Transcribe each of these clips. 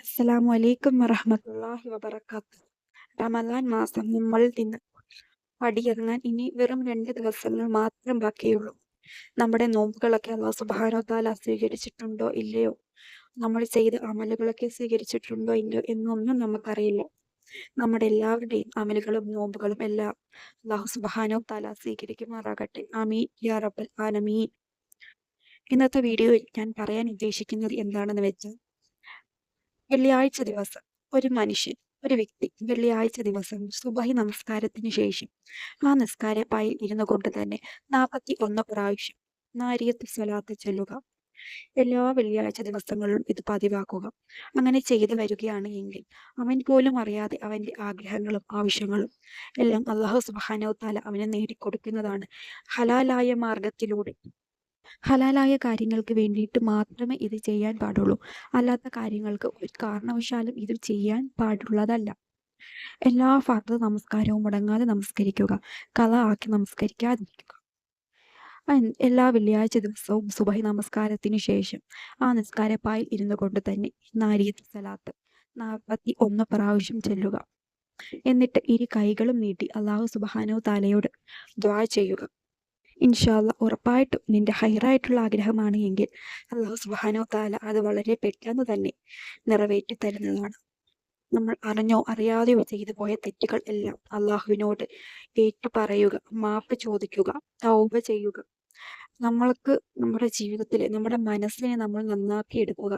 അസ്സലാമു അലൈക്കും വറഹ്മത്തുള്ളാഹി വബറകാതുഹു. റമദാൻ മാസം നമ്മളിൽ നിന്ന് പടിയിറങ്ങാൻ ഇനി വെറും 2 ദിവസങ്ങൾ മാത്രം ബാക്കിയുള്ളൂ. നമ്മുടെ നോമ്പുകളൊക്കെ അല്ലാഹു സുബ്ഹാനഹു വ തആല സ്വീകരിച്ചിട്ടുണ്ടോ ഇല്ലയോ? നമ്മൾ ചെയ്ത അമലുകളൊക്കെ സ്വീകരിച്ചിട്ടുണ്ടോ ഇല്ലയോ എന്നൊന്നും നമുക്കറിയില്ല. നമ്മുടെ എല്ലാവരുടെയും അമലുകളും നോമ്പുകളും എല്ലാം അല്ലാഹു സുബ്ഹാനഹു വ തആല സ്വീകരിക്കുമാറാകട്ടെ. ആമീൻ യാ റബ്ബൽ ആലമീൻ. ഇന്നത്തെ വീഡിയോയിൽ ഞാൻ പറയാൻ ഉദ്ദേശിക്കുന്നത് എന്താണെന്ന് വെച്ചാൽ, വെള്ളിയാഴ്ച ദിവസം ഒരു വ്യക്തി വെള്ളിയാഴ്ച ദിവസം സുബഹി നമസ്കാരത്തിന് ശേഷം ആ നിസ്കാരപ്പായിൽ ഇരുന്നു കൊണ്ട് തന്നെ 41 പ്രാവശ്യം നാരിയത്ത് സ്വലാത്ത് ചൊല്ലുക. എല്ലാ വെള്ളിയാഴ്ച ദിവസങ്ങളിലും ഇത് പതിവാക്കുക. അങ്ങനെ ചെയ്തു വരികയാണ് എങ്കിൽ അവൻ പോലും അറിയാതെ അവന്റെ ആഗ്രഹങ്ങളും ആവശ്യങ്ങളും എല്ലാം അല്ലാഹു സുബ്ഹാനഹു വ തആല അവന് നേടിക്കൊടുക്കുന്നതാണ്. ഹലാലായ മാർഗത്തിലൂടെ ഹലാലായ കാര്യങ്ങൾക്ക് വേണ്ടിയിട്ട് മാത്രമേ ഇത് ചെയ്യാൻ പാടുള്ളൂ. അല്ലാത്ത കാര്യങ്ങൾക്ക് ഒരു കാരണവശാലും ഇത് ചെയ്യാൻ പാടുള്ളതല്ല. എല്ലാ ഫർദ് നമസ്കാരവും മുടങ്ങാതെ നമസ്കരിക്കുക. ഖള ആക്കി നമസ്കരിക്കാതിരിക്കുക. എല്ലാ വെള്ളിയാഴ്ച ദിവസവും സുബഹി നമസ്കാരത്തിന് ശേഷം ആ നിസ്കാരപ്പായിൽ ഇരുന്നു കൊണ്ട് തന്നെ നാരിയത്ത് സ്വലാത്ത് 41 പ്രാവശ്യം ചൊല്ലുക. എന്നിട്ട് ഇരു കൈകളും നീട്ടി അല്ലാഹു സുബ്ഹാനഹു വ തആലയോട് ദുആ ചെയ്യുക. ഇൻഷാ അല്ലാഹ് ഉറപ്പായിട്ടും നിന്റെ ഹൈറായിട്ടുള്ള ആഗ്രഹമാണ് എങ്കിൽ അല്ലാഹു സുബ്ഹാനഹു വ തആല അത് വളരെ പെട്ടെന്ന് തന്നെ നിറവേറ്റി തരുന്നതാണ്. നമ്മൾ അറിഞ്ഞോ അറിയാതെയോ ചെയ്തു പോയ തെറ്റുകൾ എല്ലാം അള്ളാഹുവിനോട് ഏറ്റുപറയുക, മാപ്പ് ചോദിക്കുക, തൗബ ചെയ്യുക. നമ്മൾക്ക് നമ്മുടെ ജീവിതത്തിൽ നമ്മുടെ മനസ്സിനെ നമ്മൾ നന്നാക്കി എടുക്കുക.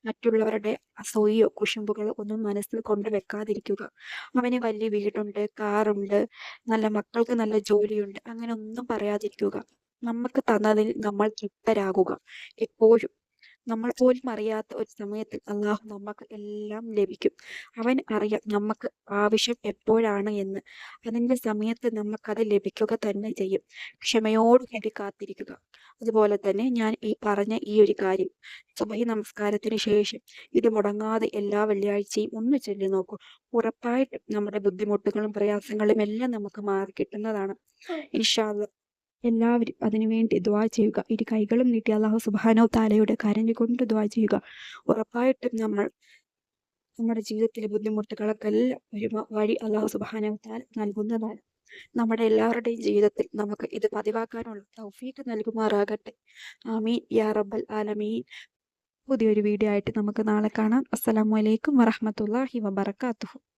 മറ്റുള്ളവരുടെ അസൂയയോ കുശുമ്പുകളോ ഒന്നും മനസ്സിൽ കൊണ്ട് വെക്കാതിരിക്കുക. അവന് വലിയ വീടുണ്ട്, കാറുണ്ട്, നല്ല മക്കൾക്ക് നല്ല ജോലിയുണ്ട്, അങ്ങനെ ഒന്നും പറയാതിരിക്കുക. നമുക്ക് തന്നതിൽ നമ്മൾ തൃപ്തരാകുക. എപ്പോഴും നമ്മൾ പോലും അറിയാത്ത ഒരു സമയത്തിൽ അള്ളാഹു നമുക്ക് എല്ലാം ലഭിക്കും. അവൻ അറിയാം നമുക്ക് ആവശ്യം എപ്പോഴാണ് എന്ന്. അതിൻ്റെ സമയത്ത് നമുക്കത് ലഭിക്കുക തന്നെ ചെയ്യും. ക്ഷമയോടുകൂടി കാത്തിരിക്കുക. അതുപോലെ തന്നെ ഞാൻ ഈ പറഞ്ഞ ഈ ഒരു കാര്യം സുബഹി നമസ്കാരത്തിന് ശേഷം ഇത് മുടങ്ങാതെ എല്ലാ വെള്ളിയാഴ്ചയും ഒന്ന് ചൊല്ലി നോക്കൂ. ഉറപ്പായിട്ടും നമ്മുടെ ബുദ്ധിമുട്ടുകളും പ്രയാസങ്ങളും എല്ലാം നമുക്ക് മാറി കിട്ടുന്നതാണ്. ഇൻഷാ അല്ലാഹ് എല്ലാവരും അതിനുവേണ്ടി ദുആ ചെയ്യുക. ഇരു കൈകളും നീട്ടി അല്ലാഹു സുബ്ഹാനഹു വ തആലയോട് കരഞ്ഞുകൊണ്ട് ദുആ ചെയ്യുക. ഉറപ്പായിട്ടും നമ്മുടെ ജീവിതത്തിലെ ബുദ്ധിമുട്ടുകൾക്കെല്ലാം ഒരു വഴി അല്ലാഹു സുബ്ഹാനഹു വ തആല നൽകുന്നതാണ്. നമ്മുടെ എല്ലാവരുടെയും ജീവിതത്തിൽ നമുക്ക് ഇത് പതിവാക്കാനുള്ള തൗഫീഖ് നൽകുമാറാകട്ടെ. ആമീൻ യാ റബ്ബൽ ആലമീൻ. പുതിയൊരു വീഡിയോ ആയിട്ട് നമുക്ക് നാളെ കാണാം. അസ്സലാമു അലൈക്കും വറഹ്മത്തുള്ളാഹി വബറകാതുഹു.